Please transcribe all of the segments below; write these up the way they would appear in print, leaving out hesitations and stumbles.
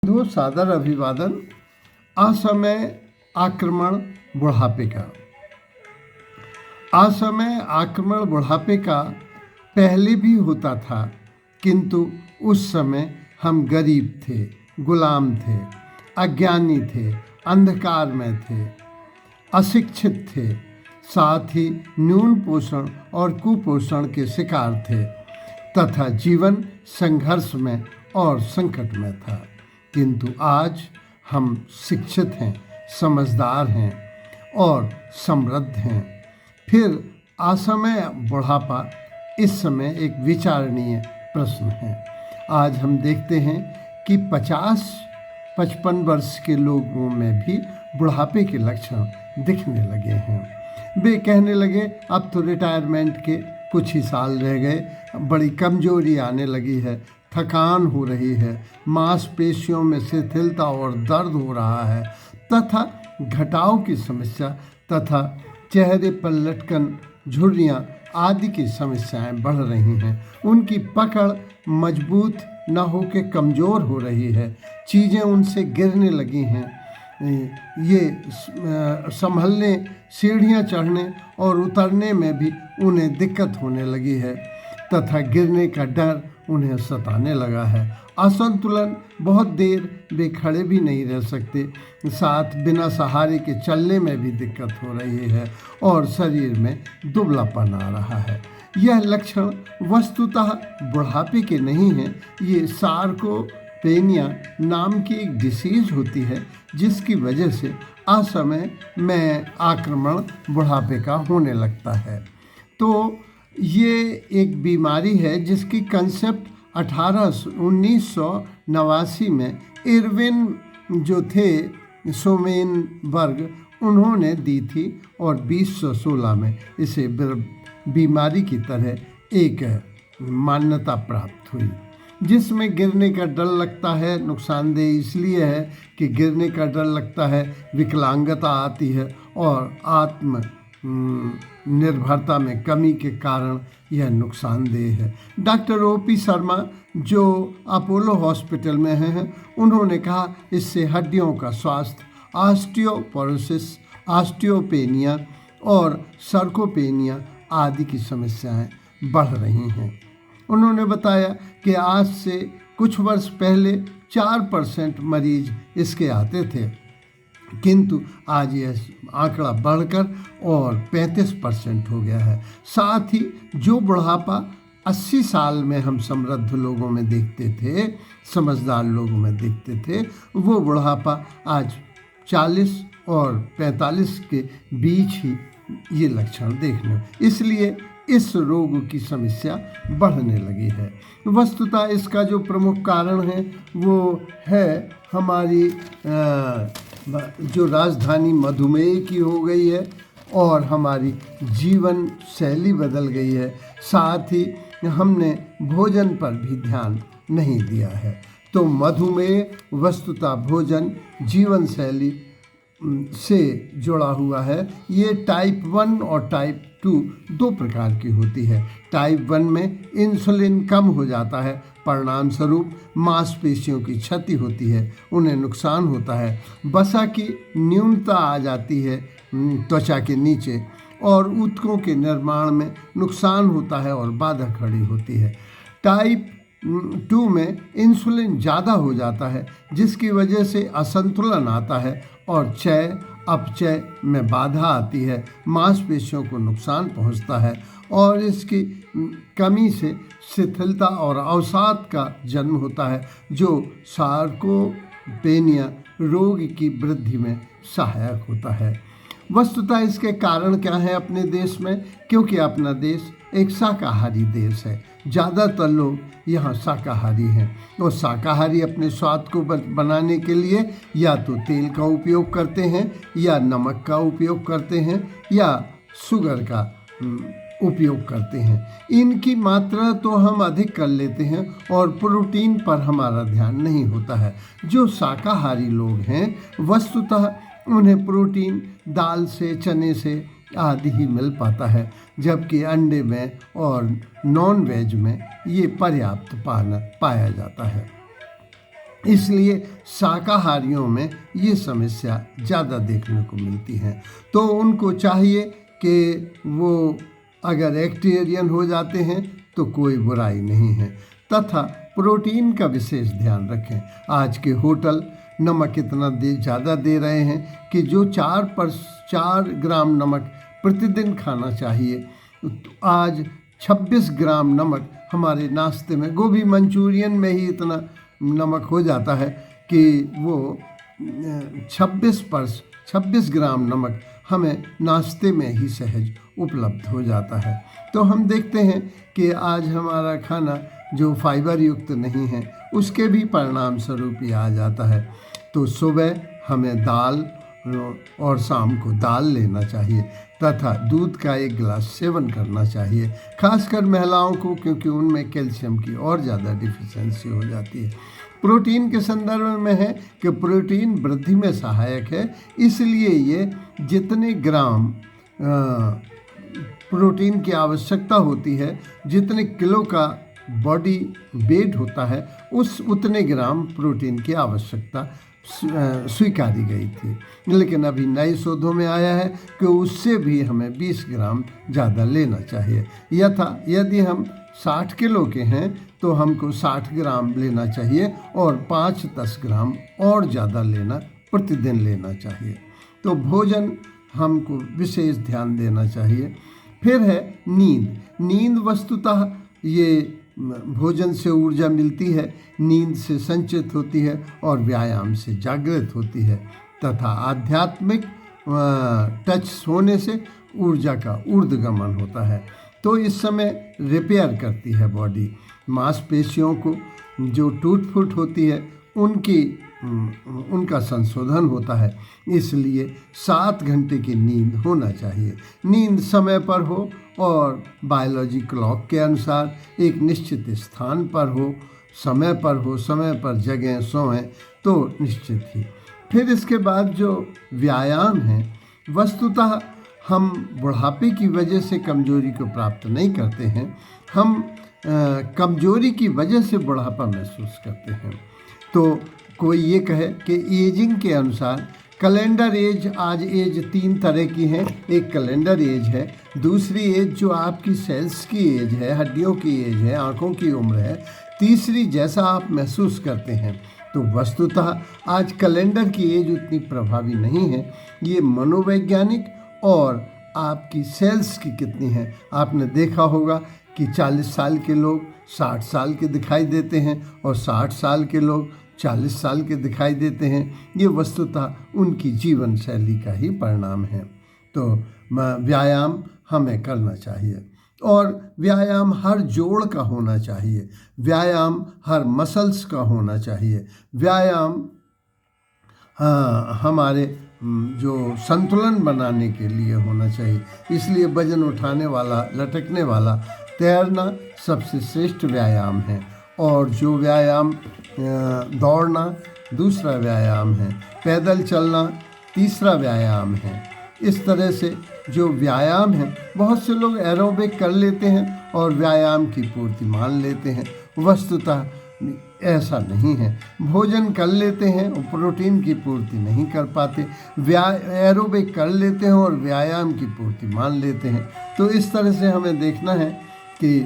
दो सादर अभिवादन। असमय आक्रमण बुढ़ापे का। असमय आक्रमण बुढ़ापे का पहले भी होता था, किंतु उस समय हम गरीब थे, गुलाम थे, अज्ञानी थे, अंधकार में थे, अशिक्षित थे, साथ ही न्यून पोषण और कुपोषण के शिकार थे तथा जीवन संघर्ष में और संकट में था। किंतु आज हम शिक्षित हैं, समझदार हैं और समृद्ध हैं। फिर असमय बुढ़ापा इस समय एक विचारणीय प्रश्न है। आज हम देखते हैं कि 50-55 वर्ष के लोगों में भी बुढ़ापे के लक्षण दिखने लगे हैं। वे कहने लगे अब तो रिटायरमेंट के कुछ ही साल रह गए, बड़ी कमजोरी आने लगी है, थकान हो रही है, मांसपेशियों में शिथिलता और दर्द हो रहा है तथा घटाव की समस्या तथा चेहरे पर लटकन, झुर्रियाँ आदि की समस्याएं बढ़ रही हैं। उनकी पकड़ मजबूत न हो के कमज़ोर हो रही है, चीज़ें उनसे गिरने लगी हैं, ये संभलने, सीढ़ियाँ चढ़ने और उतरने में भी उन्हें दिक्कत होने लगी है तथा गिरने का डर उन्हें सताने लगा है। असंतुलन, बहुत देर वे खड़े भी नहीं रह सकते, साथ बिना सहारे के चलने में भी दिक्कत हो रही है और शरीर में दुबलापन आ रहा है। यह लक्षण वस्तुतः बुढ़ापे के नहीं हैं, ये सार्कोपेनिया नाम की एक डिसीज होती है जिसकी वजह से असमय में आक्रमण बुढ़ापे का होने लगता है। तो ये एक बीमारी है जिसकी कंसेप्ट 1989 में इरविन जो थे सोमेनबर्ग उन्होंने दी थी और 2016 में इसे बीमारी की तरह एक मान्यता प्राप्त हुई। जिसमें गिरने का डर लगता है, नुकसानदेह इसलिए है कि गिरने का डर लगता है, विकलांगता आती है और आत्म निर्भरता में कमी के कारण यह नुकसानदेह है। डॉक्टर OP शर्मा जो अपोलो हॉस्पिटल में हैं, उन्होंने कहा इससे हड्डियों का स्वास्थ्य, ऑस्टियोपोरोसिस, ऑस्टियोपेनिया और सर्कोपेनिया आदि की समस्याएं बढ़ रही हैं। उन्होंने बताया कि आज से कुछ वर्ष पहले 4% मरीज इसके आते थे, किंतु आज यह आंकड़ा बढ़कर और 35% हो गया है। साथ ही जो बुढ़ापा 80 साल में हम समृद्ध लोगों में देखते थे, समझदार लोगों में देखते थे, वो बुढ़ापा आज 40 और 45 के बीच ही ये लक्षण देखने, इसलिए इस रोग की समस्या बढ़ने लगी है। वस्तुतः इसका जो प्रमुख कारण है वो है हमारी जो राजधानी मधुमेह की हो गई है और हमारी जीवन शैली बदल गई है, साथ ही हमने भोजन पर भी ध्यान नहीं दिया है। तो मधुमेह वस्तुतः भोजन, जीवन शैली से जुड़ा हुआ है। ये टाइप 1 और टाइप 2 दो प्रकार की होती है। टाइप 1 में इंसुलिन कम हो जाता है, परिणाम स्वरूप मांसपेशियों की क्षति होती है, उन्हें नुकसान होता है, वसा की न्यूनता आ जाती है त्वचा के नीचे और ऊतकों के निर्माण में नुकसान होता है और बाधा खड़ी होती है। टाइप 2 में इंसुलिन ज़्यादा हो जाता है जिसकी वजह से असंतुलन आता है और चय अपचय में बाधा आती है, मांसपेशियों को नुकसान पहुंचता है और इसकी कमी से शिथिलता और अवसाद का जन्म होता है जो सार्कोपेनिया रोग की वृद्धि में सहायक होता है। वस्तुतः इसके कारण क्या है अपने देश में? क्योंकि अपना देश एक शाकाहारी देश है, ज़्यादातर लोग यहाँ शाकाहारी हैं और शाकाहारी अपने स्वाद को बनाने के लिए या तो तेल का उपयोग करते हैं या नमक का उपयोग करते हैं या शुगर का उपयोग करते हैं। इनकी मात्रा तो हम अधिक कर लेते हैं और प्रोटीन पर हमारा ध्यान नहीं होता है। जो शाकाहारी लोग हैं वस्तुतः उन्हें प्रोटीन दाल से, चने से आदि ही मिल पाता है, जबकि अंडे में और नॉन वेज में ये पर्याप्त पाया जाता है। इसलिए शाकाहारियों में ये समस्या ज़्यादा देखने को मिलती है। तो उनको चाहिए कि वो अगर एक्टेरियन हो जाते हैं तो कोई बुराई नहीं है, तथा प्रोटीन का विशेष ध्यान रखें। आज के होटल नमक इतना ज़्यादा दे रहे हैं कि जो 4 ग्राम नमक प्रतिदिन खाना चाहिए, तो आज 26 ग्राम नमक हमारे नाश्ते में, गोभी मंचूरियन में ही इतना नमक हो जाता है कि वो 26 ग्राम नमक हमें नाश्ते में ही सहज उपलब्ध हो जाता है। तो हम देखते हैं कि आज हमारा खाना जो फाइबर युक्त नहीं है उसके भी परिणाम स्वरूप ही आ जाता है। तो सुबह हमें दाल और शाम को दाल लेना चाहिए तथा दूध का 1 गिलास सेवन करना चाहिए, खासकर महिलाओं को, क्योंकि उनमें कैल्शियम की और ज़्यादा डिफिशियंसी हो जाती है। प्रोटीन के संदर्भ में है कि प्रोटीन वृद्धि में सहायक है, इसलिए ये जितने ग्राम प्रोटीन की आवश्यकता होती है, जितने किलो का बॉडी वेट होता है, उतने ग्राम प्रोटीन की आवश्यकता स्वीकारी गई थी। लेकिन अभी नए शोधों में आया है कि उससे भी हमें 20 ग्राम ज़्यादा लेना चाहिए। यदि हम 60 किलो के हैं तो हमको 60 ग्राम लेना चाहिए और 5-10 ग्राम और ज़्यादा प्रतिदिन लेना चाहिए। तो भोजन हमको विशेष ध्यान देना चाहिए। फिर है नींद वस्तुतः ये भोजन से ऊर्जा मिलती है, नींद से संचित होती है और व्यायाम से जागृत होती है, तथा आध्यात्मिक टच होने से ऊर्जा का ऊर्ध्वगमन होता है। तो इस समय रिपेयर करती है बॉडी, मांसपेशियों को जो टूट फूट होती है उनका संशोधन होता है। इसलिए 7 घंटे की नींद होना चाहिए। नींद समय पर हो और बायोलॉजी क्लॉक के अनुसार एक निश्चित स्थान पर हो, समय पर जगें, सोएं तो निश्चित ही। फिर इसके बाद जो व्यायाम है, वस्तुतः हम बुढ़ापे की वजह से कमजोरी को प्राप्त नहीं करते हैं, हम कमजोरी की वजह से बुढ़ापा महसूस करते हैं। तो कोई ये कहे कि एजिंग के अनुसार कैलेंडर एज, आज एज 3 तरह की हैं। एक कैलेंडर एज है, दूसरी एज जो आपकी सेल्स की एज है, हड्डियों की एज है, आँखों की उम्र है, तीसरी जैसा आप महसूस करते हैं। तो वस्तुतः आज कैलेंडर की एज उतनी प्रभावी नहीं है, ये मनोवैज्ञानिक और आपकी सेल्स की कितनी है। आपने देखा होगा कि 40 साल के लोग 60 साल के दिखाई देते हैं और 60 साल के लोग 40 साल के दिखाई देते हैं। ये वस्तुतः उनकी जीवन शैली का ही परिणाम है। तो व्यायाम हमें करना चाहिए और व्यायाम हर जोड़ का होना चाहिए, व्यायाम हर मसल्स का होना चाहिए, व्यायाम हमारे जो संतुलन बनाने के लिए होना चाहिए। इसलिए वजन उठाने वाला, लटकने वाला तैरना सबसे श्रेष्ठ व्यायाम है, और जो व्यायाम दौड़ना दूसरा व्यायाम है, पैदल चलना तीसरा व्यायाम है। इस तरह से जो व्यायाम है, बहुत से लोग एरोबिक कर लेते हैं और व्यायाम की पूर्ति मान लेते हैं। वस्तुतः ऐसा नहीं है। भोजन कर लेते हैं और प्रोटीन की पूर्ति नहीं कर पाते, एरोबिक कर लेते हैं और व्यायाम की पूर्ति मान लेते हैं। तो इस तरह से हमें देखना है कि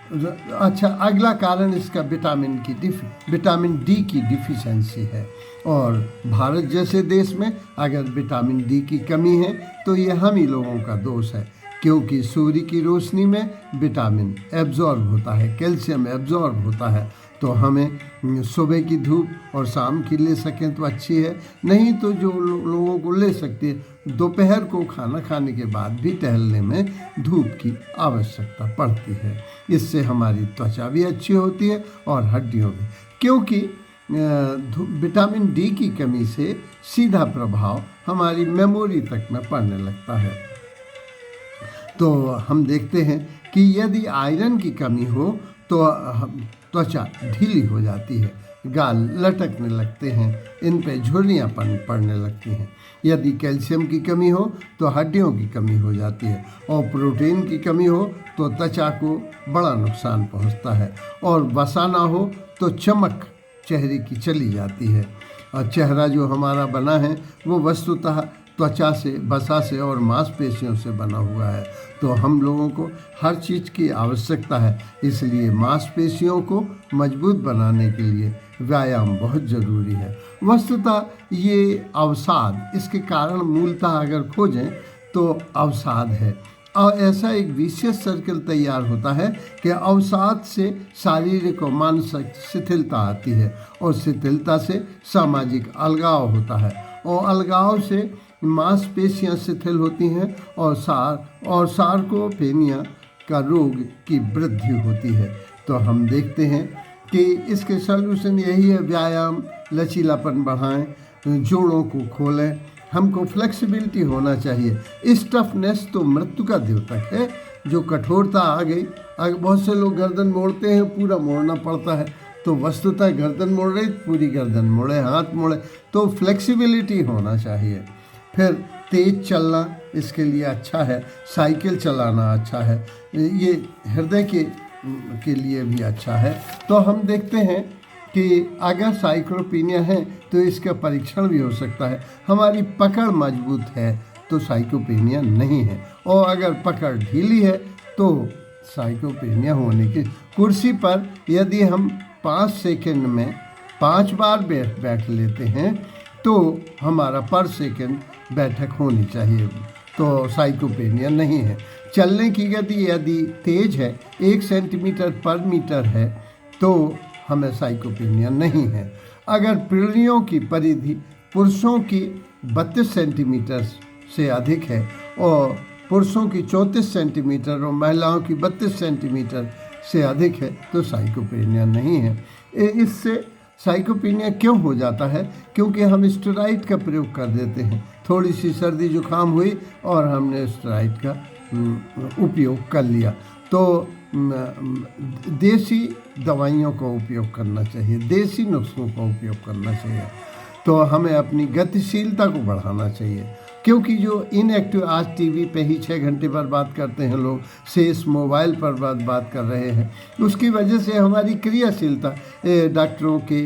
अच्छा, अगला कारण इसका विटामिन डी की डिफिशियंसी है। और भारत जैसे देश में अगर विटामिन डी की कमी है तो ये हम ही लोगों का दोष है, क्योंकि सूर्य की रोशनी में विटामिन एब्जॉर्ब होता है, कैल्शियम एब्जॉर्ब होता है। तो हमें सुबह की धूप और शाम की ले सकें तो अच्छी है, नहीं तो जो लोगों को ले सकती है, दोपहर को खाना खाने के बाद भी टहलने में धूप की आवश्यकता पड़ती है। इससे हमारी त्वचा भी अच्छी होती है और हड्डियों भी, क्योंकि विटामिन डी की कमी से सीधा प्रभाव हमारी मेमोरी तक में पड़ने लगता है। तो हम देखते हैं कि यदि आयरन की कमी हो तो त्वचा ढीली हो जाती है, गाल लटकने लगते हैं, इन पे झुर्रियाँ पड़ने लगती हैं। यदि कैल्शियम की कमी हो तो हड्डियों की कमी हो जाती है, और प्रोटीन की कमी हो तो त्वचा को बड़ा नुकसान पहुंचता है, और वसा ना हो तो चमक चेहरे की चली जाती है। और चेहरा जो हमारा बना है वो वस्तुतः त्वचा से, वसा से और मांसपेशियों से बना हुआ है। तो हम लोगों को हर चीज़ की आवश्यकता है, इसलिए मांसपेशियों को मजबूत बनाने के लिए व्यायाम बहुत ज़रूरी है। वस्तुतः ये अवसाद, इसके कारण मूलतः अगर खोजें तो अवसाद है। और ऐसा एक विशेष सर्कल तैयार होता है कि अवसाद से शारीरिक और मानसिक शिथिलता आती है, और शिथिलता से सामाजिक अलगाव होता है, और अलगाव से मांसपेशियां शिथिल होती हैं, और सार्कोपेनिया का रोग की वृद्धि होती है। तो हम देखते हैं कि इसके सलूशन यही है, व्यायाम, लचीलापन बढ़ाएं, जोड़ों को खोलें, हमको फ्लेक्सिबिलिटी होना चाहिए। स्टफनेस तो मृत्यु का द्योतक है। जो कठोरता आ गई, बहुत से लोग गर्दन मोड़ते हैं, पूरा मोड़ना पड़ता है, तो वस्तुतः गर्दन मोड़ रही, पूरी गर्दन मोड़े, हाथ मोड़े, तो फ्लेक्सिबिलिटी होना चाहिए। फिर तेज चलना इसके लिए अच्छा है, साइकिल चलाना अच्छा है, ये हृदय के लिए भी अच्छा है। तो हम देखते हैं कि अगर साइक्लोपीनिया है तो इसका परीक्षण भी हो सकता है। हमारी पकड़ मजबूत है तो साइक्लोपीनिया नहीं है, और अगर पकड़ ढीली है तो साइक्लोपीनिया होने की। कुर्सी पर यदि हम 5 सेकंड में 5 बार बैठ लेते हैं तो हमारा पर सेकंड बैठक होनी चाहिए, तो साइक्लोपीनिया नहीं है। चलने की गति यदि तेज है, 1 सेंटीमीटर पर मीटर है, तो हमें साइक्लोपीनिया नहीं है। अगर पीढ़ियों की परिधि पुरुषों की 32 सेंटीमीटर से अधिक है, और पुरुषों की 34 सेंटीमीटर और महिलाओं की 32 सेंटीमीटर से अधिक है, तो साइक्लोपीनिया नहीं है। इससे साइक्लोपीनिया क्यों हो जाता है? क्योंकि हम स्टेरॉइड का प्रयोग कर देते हैं। थोड़ी सी सर्दी जुकाम हुई और हमने स्टेरॉइड का उपयोग कर लिया। तो देसी दवाइयों का उपयोग करना चाहिए, देसी नुस्खों का उपयोग करना चाहिए। तो हमें अपनी गतिशीलता को बढ़ाना चाहिए, क्योंकि जो इनएक्टिव, आज टीवी पे ही 6 घंटे पर बात करते हैं लोग, शेष मोबाइल पर बात कर रहे हैं, उसकी वजह से हमारी क्रियाशीलता, डॉक्टरों के,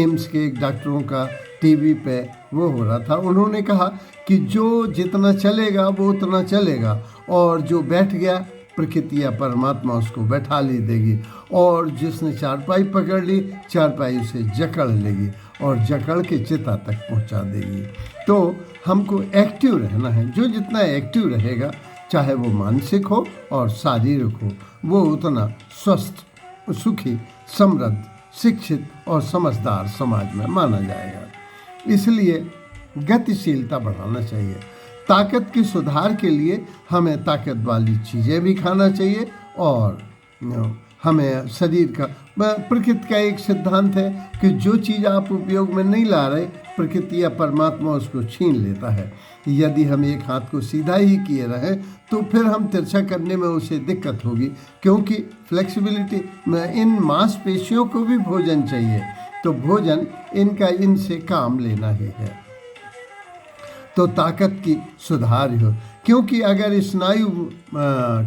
एम्स के डॉक्टरों का टीवी पे वो हो रहा था। उन्होंने कहा कि जो जितना चलेगा वो उतना चलेगा, और जो बैठ गया प्रकृति या परमात्मा उसको बैठा ली देगी, और जिसने चारपाई पकड़ ली, चारपाई उसे जकड़ लेगी और जकड़ के चिता तक पहुंचा देगी। तो हमको एक्टिव रहना है। जो जितना एक्टिव रहेगा, चाहे वो मानसिक हो और शारीरिक हो, वो उतना स्वस्थ, सुखी, समृद्ध, शिक्षित और समझदार समाज में माना जाएगा। इसलिए गतिशीलता बढ़ाना चाहिए। ताकत के सुधार के लिए हमें ताकत वाली चीज़ें भी खाना चाहिए, और हमें शरीर का, प्रकृति का एक सिद्धांत है कि जो चीज़ आप उपयोग में नहीं ला रहे, प्रकृति या परमात्मा उसको छीन लेता है। यदि हम एक हाथ को सीधा ही किए रहें तो फिर हम तिरछा करने में उसे दिक्कत होगी, क्योंकि फ्लेक्सिबिलिटी में इन मांसपेशियों को भी भोजन चाहिए। तो भोजन इनसे काम लेना ही है, तो ताकत की सुधार हो। क्योंकि अगर स्नायु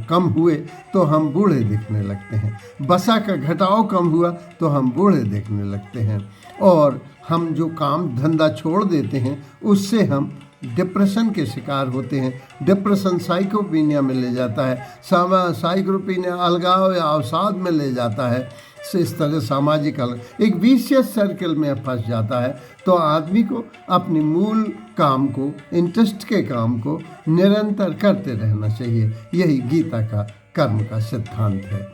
कम हुए तो हम बूढ़े दिखने लगते हैं, वसा का घटाव कम हुआ तो हम बूढ़े दिखने लगते हैं, और हम जो काम धंधा छोड़ देते हैं उससे हम डिप्रेशन के शिकार होते हैं। डिप्रेशन साइक्लोपीनिया में ले जाता है, साइक्लोपीनिया अलगाव या अवसाद में ले जाता है। इस तरह सामाजिक एक विशेष सर्कल में फंस जाता है। तो आदमी को अपने मूल काम को, इंटरेस्ट के काम को निरंतर करते रहना चाहिए। यही गीता का कर्म का सिद्धांत है।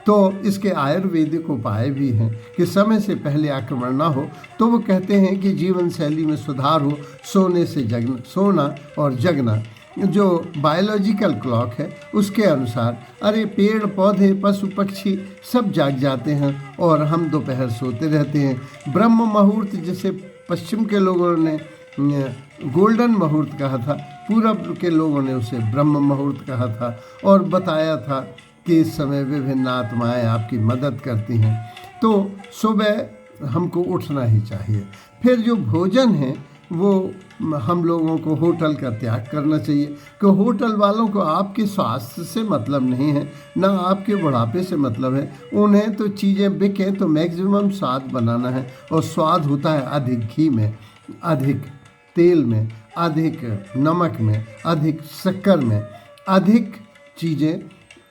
तो इसके आयुर्वेदिक उपाय भी हैं कि समय से पहले आक्रमण ना हो। तो वो कहते हैं कि जीवन शैली में सुधार हो, सोने से जगना, सोना और जगना जो बायोलॉजिकल क्लॉक है उसके अनुसार। अरे पेड़ पौधे पशु पक्षी सब जाग जाते हैं और हम दोपहर सोते रहते हैं। ब्रह्म मुहूर्त जिसे पश्चिम के लोगों ने गोल्डन मुहूर्त कहा था, पूरब के लोगों ने उसे ब्रह्म मुहूर्त कहा था, और बताया था कि इस समय विभिन्न आत्माएं आपकी मदद करती हैं। तो सुबह हमको उठना ही चाहिए। फिर जो भोजन है वो हम लोगों को होटल का त्याग करना चाहिए, कि होटल वालों को आपके स्वास्थ्य से मतलब नहीं है, ना आपके बुढ़ापे से मतलब है। उन्हें तो चीज़ें बिकें तो मैक्सिमम स्वाद बनाना है, और स्वाद होता है अधिक घी में, अधिक तेल में, अधिक नमक में, अधिक शक्कर में, अधिक चीज़ें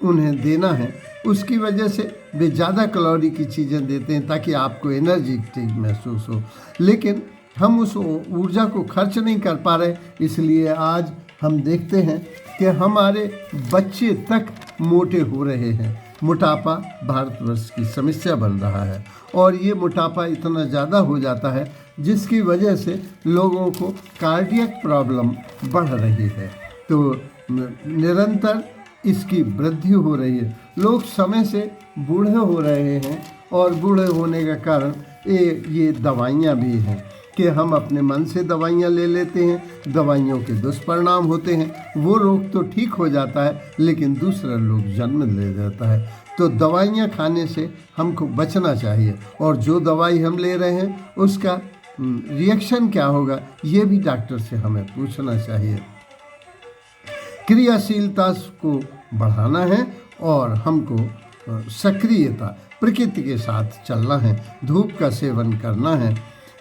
उन्हें देना है। उसकी वजह से वे ज़्यादा कैलोरी की चीज़ें देते हैं ताकि आपको एनर्जेटिक महसूस हो, लेकिन हम उस ऊर्जा को खर्च नहीं कर पा रहे। इसलिए आज हम देखते हैं कि हमारे बच्चे तक मोटे हो रहे हैं। मोटापा भारतवर्ष की समस्या बन रहा है, और ये मोटापा इतना ज़्यादा हो जाता है जिसकी वजह से लोगों को कार्डियक प्रॉब्लम बढ़ रही है। तो निरंतर इसकी वृद्धि हो रही है। लोग समय से बूढ़े हो रहे हैं, और बूढ़े होने का कारण ये दवाइयाँ भी हैं कि हम अपने मन से दवाइयाँ ले लेते हैं, दवाइयों के दुष्परिणाम होते हैं। वो रोग तो ठीक हो जाता है, लेकिन दूसरा रोग जन्म ले जाता है। तो दवाइयाँ खाने से हमको बचना चाहिए, और जो दवाई हम ले रहे हैं उसका रिएक्शन क्या होगा, ये भी डॉक्टर से हमें पूछना चाहिए। क्रियाशीलता को बढ़ाना है, और हमको सक्रियता, प्रकृति के साथ चलना है, धूप का सेवन करना है,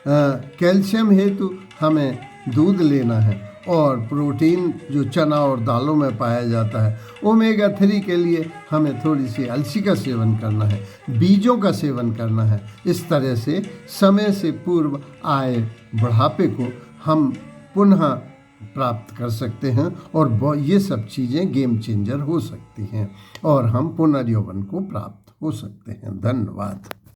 कैल्शियम हेतु हमें दूध लेना है, और प्रोटीन जो चना और दालों में पाया जाता है, ओमेगा 3 के लिए हमें थोड़ी सी अलसी का सेवन करना है, बीजों का सेवन करना है। इस तरह से समय से पूर्व आए बुढ़ापे को हम पुनः प्राप्त कर सकते हैं, और ये सब चीज़ें गेम चेंजर हो सकती हैं, और हम पुनर्यौवन को प्राप्त हो सकते हैं। धन्यवाद।